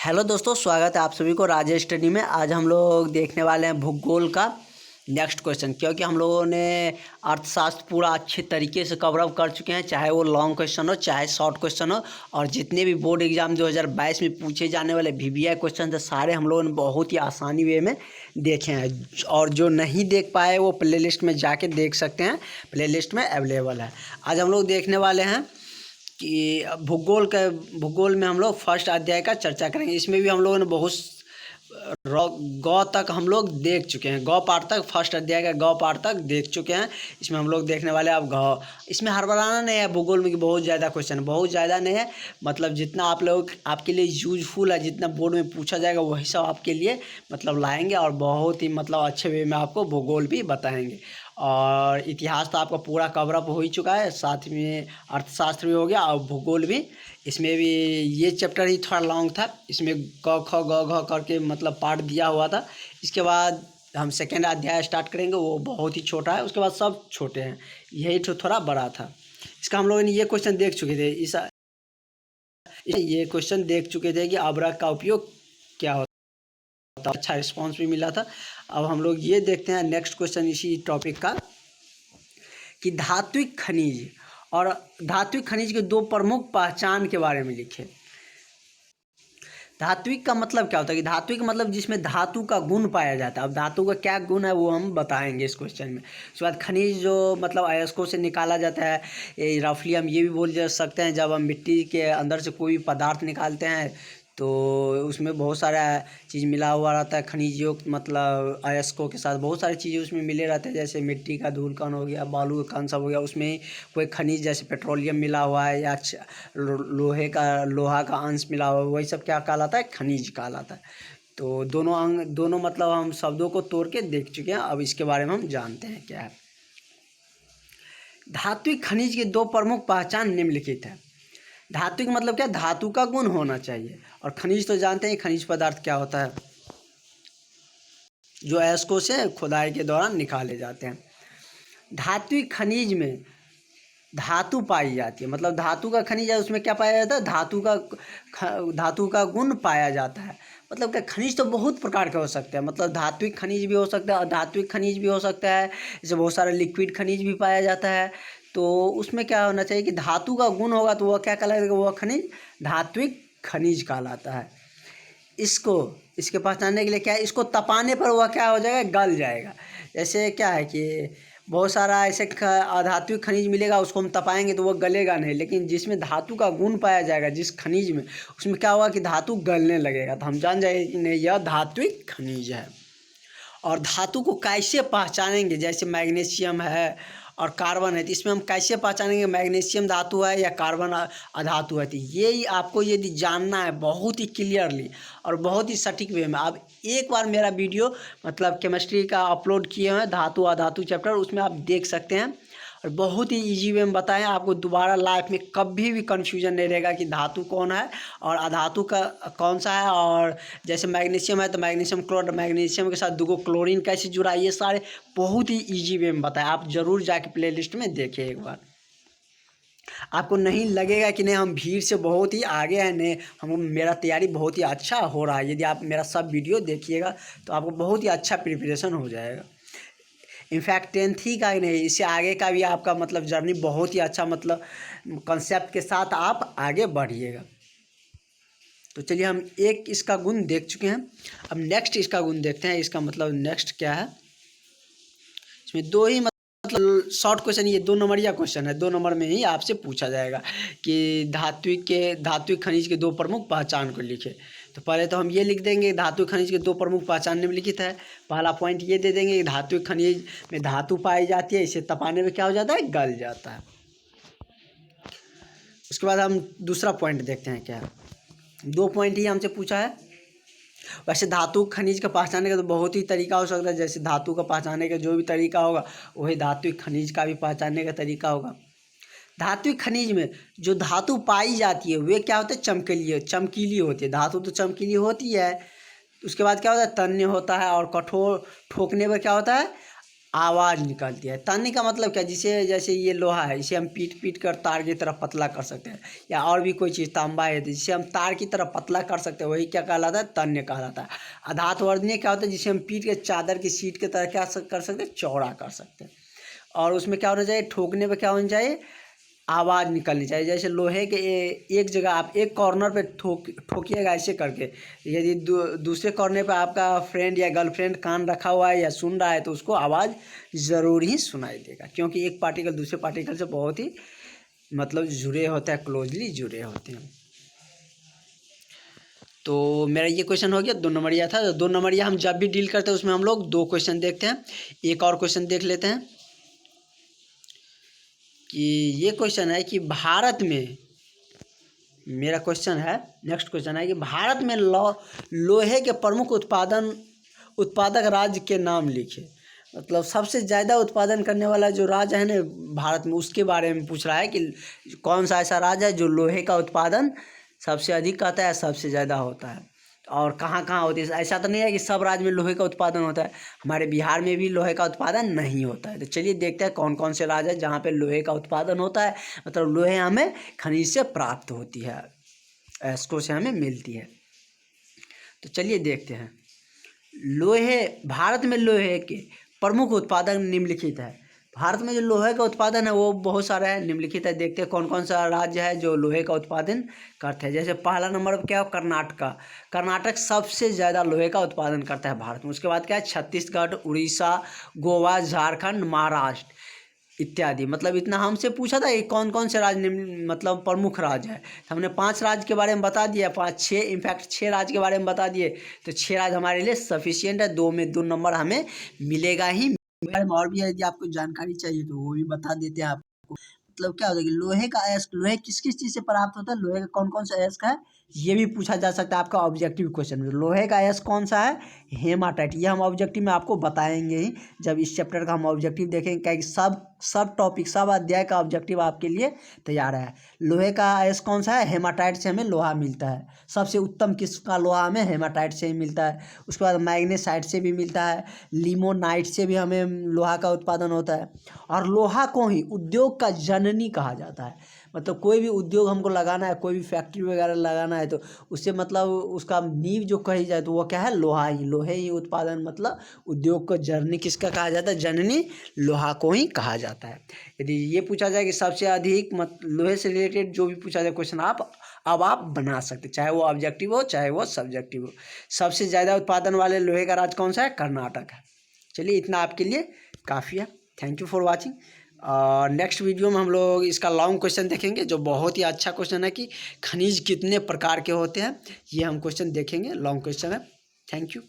Hello दोस्तों, स्वागत है आप सभी को राजेश स्टडी में। आज हम लोग देखने वाले हैं भूगोल का नेक्स्ट क्वेश्चन, क्योंकि हम लोगों ने अर्थशास्त्र पूरा अच्छे तरीके से कवर अप कर चुके हैं, चाहे वो लॉन्ग क्वेश्चन हो चाहे शॉर्ट क्वेश्चन हो। और जितने भी बोर्ड एग्जाम 2022 में पूछे जाने वाले VBI क्वेश्चन थे सारे हम लोगों ने बहुत ही आसानी वे में देखे हैं। और जो नहीं देख पाए वो प्ले लिस्ट में जाके देख सकते हैं, प्ले लिस्ट में अवेलेबल है। आज हम लोग देखने वाले हैं कि भूगोल में हम लोग फर्स्ट अध्याय का चर्चा करेंगे। इसमें भी हम लोगों ने बहुत गौ तक हम लोग देख चुके हैं, गौ पार्ट तक, फर्स्ट अध्याय का गौ पार्ट तक देख चुके हैं। इसमें हम लोग देखने वाले हैं अब गौ। इसमें हड़बड़ाना नहीं है, भूगोल में कि बहुत ज़्यादा क्वेश्चन, बहुत ज़्यादा नहीं है। मतलब जितना आप लोग आपके लिए यूजफुल है, जितना बोर्ड में पूछा जाएगा वही सब आपके लिए मतलब लाएंगे, और बहुत ही मतलब अच्छे वे में आपको भूगोल भी बताएंगे। और इतिहास तो आपका पूरा कवरअप हो ही चुका है, साथ में अर्थशास्त्र भी हो गया और भूगोल भी। इसमें भी ये चैप्टर ही थोड़ा लॉन्ग था, इसमें क ख ग घ करके मतलब पार्ट दिया हुआ था। इसके बाद हम सेकेंड अध्याय स्टार्ट करेंगे, वो बहुत ही छोटा है। उसके बाद सब छोटे हैं, यही थोड़ा बड़ा था। इसका हम लोगों ने ये क्वेश्चन देख चुके थे, ये क्वेश्चन देख चुके थे कि अब्रक का उपयोग क्या होता है। अच्छा रिस्पॉन्स भी मिला था। अब हम लोग ये देखते हैं नेक्स्ट क्वेश्चन इसी टॉपिक का, कि धात्विक खनिज और धात्विक खनिज के दो प्रमुख पहचान के बारे में लिखे। धात्विक का मतलब क्या होता है कि धात्विक मतलब जिसमें धातु का गुण पाया जाता है। अब धातु का क्या गुण है वो हम बताएंगे इस क्वेश्चन में। उसके बाद खनिज जो मतलब अयस्कों से निकाला जाता है, रफली हम ये भी बोल सकते हैं जब हम मिट्टी के अंदर से कोई पदार्थ निकालते हैं तो उसमें बहुत सारा चीज़ मिला हुआ रहता है, खनिज युक्त मतलब अयस्कों के साथ बहुत सारी चीज़ें उसमें मिले रहते हैं, जैसे मिट्टी का धूल कण हो गया, बालू का कण सब हो गया, उसमें कोई खनिज जैसे पेट्रोलियम मिला हुआ है या लोहा का अंश मिला हुआ है, वही सब क्या कहलाता है, खनिज कहलाता है। तो दोनों मतलब हम शब्दों को तोड़ के देख चुके हैं। अब इसके बारे में हम जानते हैं क्या है। धात्विक खनिज के दो प्रमुख पहचान निम्नलिखित है। धात्विक मतलब क्या, धातु का गुण होना चाहिए। और खनिज तो जानते हैं खनिज पदार्थ क्या होता है, जो अयस्कों से खुदाई के दौरान निकाले जाते हैं। धात्विक खनिज में धातु पाई जाती है, मतलब धातु का खनिज है उसमें क्या पाया जाता है, धातु का गुण पाया जाता है। मतलब क्या, खनिज तो बहुत प्रकार के हो सकते हैं, मतलब धात्विक खनिज भी हो सकता है, अधात्विक खनिज भी हो सकता है, जैसे बहुत सारा लिक्विड खनिज भी पाया जाता है। तो उसमें क्या होना चाहिए कि धातु का गुण होगा तो वह क्या कहलाएगा, वह खनिज धात्विक खनिज कहलाता है। इसके पहचानने के लिए क्या है, इसको तपाने पर वह क्या हो जाएगा, गल जाएगा। जैसे क्या है कि बहुत सारा ऐसे अधात्विक खनिज मिलेगा, उसको हम तपाएंगे तो वह गलेगा नहीं, लेकिन जिसमें धातु का गुण पाया जाएगा जिस खनिज में, उसमें क्या होगा कि धातु गलने लगेगा, तो हम जान जाएंगे कि नहीं यह धात्विक खनिज है। और धातु को कैसे पहचानेंगे, जैसे मैग्नीशियम है और कार्बन है, तो इसमें हम कैसे पहचानेंगे मैग्नीशियम धातु है या कार्बन अधातु है। तो ये आपको यदि जानना है बहुत ही क्लियरली और बहुत ही सटीक वे में, आप एक बार मेरा वीडियो मतलब केमिस्ट्री का अपलोड किए हैं धातु अधातु चैप्टर, उसमें आप देख सकते हैं। और बहुत ही इजी वे में बताएं, आपको दोबारा लाइफ में कभी भी कन्फ्यूजन नहीं रहेगा कि धातु कौन है और अधातु का कौन सा है। और जैसे मैग्नीशियम है तो मैग्नीशियम क्लोराइड, मैग्नीशियम के साथ दो क्लोरीन कैसे जुड़ा है, ये सारे बहुत ही इजी वे में बताएं। आप ज़रूर जाके प्ले लिस्ट में देखिए एक बार, आपको नहीं लगेगा कि नहीं हम भीड़ से बहुत ही आगे हैं, नहीं हम मेरा तैयारी बहुत ही अच्छा हो रहा है। यदि आप मेरा सब वीडियो देखिएगा तो आपको बहुत ही अच्छा प्रिपरेशन हो जाएगा। इनफैक्ट 10th ही का ही नहीं, इससे आगे का भी आपका मतलब जर्नी बहुत ही अच्छा मतलब कंसेप्ट के साथ आप आगे बढ़िएगा। तो चलिए हम एक इसका गुण देख चुके हैं, अब नेक्स्ट इसका गुण देखते हैं। इसका मतलब नेक्स्ट क्या है, इसमें दो ही मतलब शॉर्ट क्वेश्चन, ये 2 नंबरिया क्वेश्चन है, 2 नंबर में ही आपसे पूछा जाएगा कि धात्विक खनिज के दो प्रमुख पहचान को लिखे। तो पहले तो हम ये लिख देंगे धातु खनिज के दो प्रमुख पहचान निम्नलिखित है। पहला पॉइंट ये दे देंगे कि धात्विक खनिज में धातु पाई जाती है, इसे तपाने में क्या हो जाता है, गल जाता है। उसके बाद हम दूसरा पॉइंट देखते हैं क्या है। 2 पॉइंट ही हमसे पूछा है। वैसे धातु खनिज का पहचानने का तो बहुत ही तरीका हो सकता है, जैसे धातु का पहचानने का जो भी तरीका होगा वही धात्विक खनिज का भी पहचानने का तरीका होगा। धात्विक खनिज में जो धातु पाई जाती है वे क्या होते हैं, चमकीली होती है। धातु तो चमकीली होती है, उसके बाद क्या होता है, तन्य होता है और कठोर ठोकने पर क्या होता है, आवाज़ निकलती है। तनने का मतलब क्या, जिसे जैसे ये लोहा है, इसे हम पीट पीट कर तार की तरह पतला कर सकते हैं, या और भी कोई चीज़ तांबा है जिसे हम तार की तरह पतला कर सकते हैं, वही क्या कहलाता है, तन्य कहलाता है। अधातुवर्णीय क्या होता है, जिसे हम पीट के चादर की शीट की तरह क्या कर सकते हैं, चौड़ा कर सकते हैं। और उसमें क्या होना चाहिए, ठोकने पर क्या होना चाहिए, आवाज़ निकलनी चाहिए। जैसे लोहे के एक जगह आप एक कॉर्नर पे ठोकिएगा ऐसे करके, यदि दूसरे कॉर्नर पे आपका फ्रेंड या गर्लफ्रेंड कान रखा हुआ है या सुन रहा है तो उसको आवाज़ ज़रूर ही सुनाई देगा, क्योंकि एक पार्टिकल दूसरे पार्टिकल से बहुत ही मतलब जुड़े होते हैं, क्लोजली जुड़े होते हैं। तो मेरा ये क्वेश्चन हो गया, 2 नंबरिया था। 2 नंबरिया हम जब भी डील करते हैं उसमें हम लोग 2 क्वेश्चन देखते हैं। एक और क्वेश्चन देख लेते हैं कि ये क्वेश्चन है कि भारत में, मेरा क्वेश्चन है, नेक्स्ट क्वेश्चन है कि भारत में लोहे के प्रमुख उत्पादक राज्य के नाम लिखे। मतलब सबसे ज़्यादा उत्पादन करने वाला जो राज्य है ना भारत में, उसके बारे में पूछ रहा है कि कौन सा ऐसा राज्य है जो लोहे का उत्पादन सबसे अधिक करता है, सबसे ज़्यादा होता है, और कहाँ कहाँ होती है। ऐसा तो नहीं है कि सब राज्य में लोहे का उत्पादन होता है, हमारे बिहार में भी लोहे का उत्पादन नहीं होता है। तो चलिए देखते हैं कौन कौन से राज्य है जहाँ पे लोहे का उत्पादन होता है, मतलब लोहे हमें खनिज से प्राप्त होती है, एस्को से हमें मिलती है। तो चलिए देखते हैं। भारत में लोहे के प्रमुख उत्पादन निम्नलिखित है। भारत में जो लोहे का उत्पादन है वो बहुत सारा है, निम्नलिखित है। देखते हैं कौन कौन सा राज्य है जो लोहे का उत्पादन करते हैं। जैसे पहला नंबर पर क्या है, कर्नाटक सबसे ज़्यादा लोहे का उत्पादन करता है भारत में। उसके बाद क्या है, छत्तीसगढ़, उड़ीसा, गोवा, झारखंड, महाराष्ट्र इत्यादि। मतलब इतना हमसे पूछा था कि कौन कौन से राज्य मतलब प्रमुख राज्य है, तो हमने 5 राज्य के बारे में बता दिया, 5-6 इनफैक्ट 6 राज्य के बारे में बता दिए। तो 6 राज्य हमारे लिए सफिशिएंट है, 2 में 2 नंबर हमें मिलेगा ही। और भी यदि आपको जानकारी चाहिए तो वो भी बता देते हैं आपको। मतलब क्या होता है कि लोहे का अयस्क, लोहे किस किस चीज़ से प्राप्त होता है, लोहे का कौन कौन सा अयस्क है, ये भी पूछा जा सकता है आपका ऑब्जेक्टिव क्वेश्चन में। लोहे का अयस्क कौन सा है, हेमाटाइट। ये हम ऑब्जेक्टिव में आपको बताएंगे ही जब इस चैप्टर का हम ऑब्जेक्टिव देखेंगे, क्या सब टॉपिक, सब अध्याय का ऑब्जेक्टिव आपके लिए तैयार है। लोहे का अयस्क कौन सा है, हेमाटाइट से हमें लोहा मिलता है। सबसे उत्तम किस्म का लोहा हमें हेमाटाइट से ही मिलता है। उसके बाद मैग्नेसाइट से भी मिलता है, लिमोनाइट से भी हमें लोहा का उत्पादन होता है। और लोहा को ही उद्योग का जननी कहा जाता है। मतलब कोई भी उद्योग हमको लगाना है, कोई भी फैक्ट्री वगैरह लगाना है तो उससे मतलब उसका नींव जो कही जाए तो वो क्या है, लोहा ही। लोहे ही उत्पादन मतलब उद्योग को जननी किसका कहा जाता है, जननी लोहा को ही कहा जाता है। यदि ये पूछा जाए कि सबसे अधिक लोहे से रिलेटेड जो भी पूछा जाए क्वेश्चन अब आप बना सकते, चाहे वो ऑब्जेक्टिव हो चाहे वो सब्जेक्टिव हो। सबसे ज़्यादा उत्पादन वाले लोहे का राज्य कौन सा है, कर्नाटक है। चलिए इतना आपके लिए काफ़ी है। Thank you for watching. Next video में हम लोग इसका लॉन्ग क्वेश्चन देखेंगे, जो बहुत ही अच्छा क्वेश्चन है कि खनिज कितने प्रकार के होते हैं, ये हम क्वेश्चन देखेंगे। लॉन्ग क्वेश्चन है। Thank you.